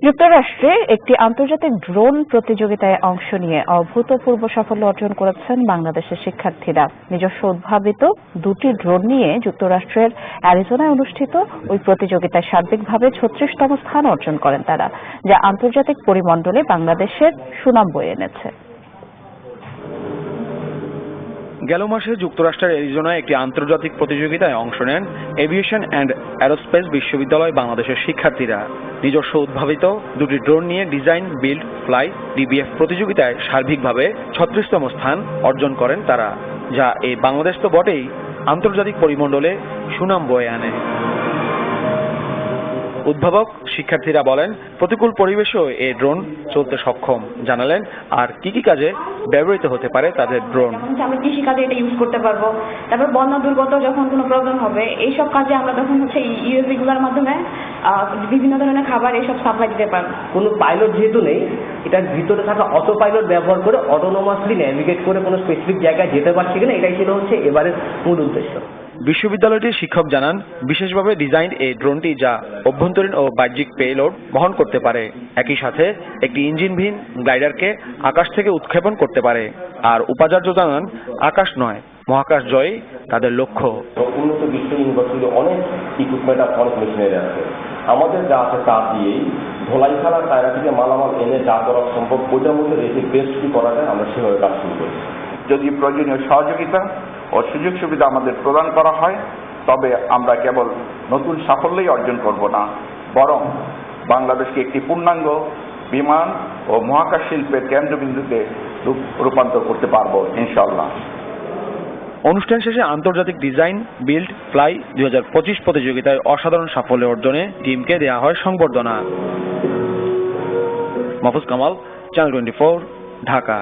যুক্তরাষ্ট্রে একটি আন্তর্জাতিক ড্রোন প্রতিযোগিতায় অংশ নিয়ে অভূতপূর্ব সাফল্য অর্জন করেছেন বাংলাদেশের শিক্ষার্থীরা। নিজস্ব উদ্ভাবিত দুটি ড্রোন নিয়ে যুক্তরাষ্ট্রের অ্যারিজোনায় অনুষ্ঠিত ওই প্রতিযোগিতায় সার্বিকভাবে ৩৬তম স্থান অর্জন করেন তারা, যা আন্তর্জাতিক পরিমণ্ডলে বাংলাদেশের সুনাম বয়ে এনেছে। গেল মাসে যুক্তরাষ্ট্রের অ্যারিজোনায় একটি আন্তর্জাতিক প্রতিযোগিতায় অংশ নেন এভিয়েশন অ্যান্ড অ্যারোস্পেস বিশ্ববিদ্যালয় বাংলাদেশের শিক্ষার্থীরা। নিজস্ব উদ্ভাবিত দুটি ড্রোন নিয়ে ডিজাইন, বিল্ড, ফ্লাই, ডিবিএফ প্রতিযোগিতায় সার্বিকভাবে ৩৬তম স্থান অর্জন করেন তারা, যা এই বাংলাদেশ তো বটেই আন্তর্জাতিক পরিমণ্ডলে সুনাম বয়ে আনে। উদ্ভাবক শিক্ষার্থীরা বলেন, প্রতিকূল পরিবেশেও এই ড্রোন চলতে সক্ষম। জানালেন আর কি কাজে ব্যবহৃত হতে পারে তাদের ড্রোন। আমরা কৃষি কাজে এটা ইউজ করতে পারবো, তারপর বন্যা দুর্গত যখন কোনো প্রবলেম হবে এইসব কাজে আমরা তখন ইউএসবি গুলোর মাধ্যমে বিভিন্ন ধরনের খাবার এইসব সাপ্লাই দিতে পারবো। কোনো পাইলট যেহেতু নেই, এটার ভিতরে থাকা অটো পাইলট ব্যবহার করে অটোনোমাসলি নেভিগেট করে কোনো স্পেসিফিক জায়গায় যেতে পারছি কিনা, এটাই ছিল হচ্ছে এবারের মূল উদ্দেশ্য। বিশ্ববিদ্যালয়টির শিক্ষক জানান, বিশেষভাবে ডিজাইন এই ড্রোনটি যা অভ্যন্তরীণ ও বাহ্যিক পেলোড বহন করতে পারে, একই সাথে একটি ইঞ্জিনবিহীন গ্লাইডারকে আকাশ থেকে উৎক্ষেপণ করতে পারে। আর উপাচার্য জানান, আকাশ নয় মহাকাশ জয়ই তাদের লক্ষ্য। উন্নত বিশ্ব ইউনিভার্সিটি অনেক ইকুইপমেন্ট আছে, অনেক মেশিনারি আছে। আমাদের যা আছে তা দিয়েই ধোলাইখালা টায়রা থেকে মালামাল এনে যা করা সম্ভব ওইটার মধ্যে রেখে বেস্ট কি করা যায় আমরা সেভাবে কাজ শুরু করি। যদি প্রয়োজনীয় সহযোগিতা ও সুযোগ সুবিধা আমাদের প্রদান করা হয়, তবে আমরা কেবল নতুন সাফল্যই অর্জন করব না, বরং বাংলাদেশকে একটি পূর্ণাঙ্গ বিমান ও মহাকাশ শিল্পের কেন্দ্রবিন্দুতে রূপান্তর করতে পারবো ইনশাআল্লাহ। অনুষ্ঠান শেষে আন্তর্জাতিক ডিজাইন, বিল্ড, ফ্লাই 2025 প্রতিযোগিতায় অসাধারণ সাফল্য অর্জনে টিমকে দেয়া হয় সংবর্ধনা। মাহফুজ কামাল, চ্যানেল 24, ঢাকা।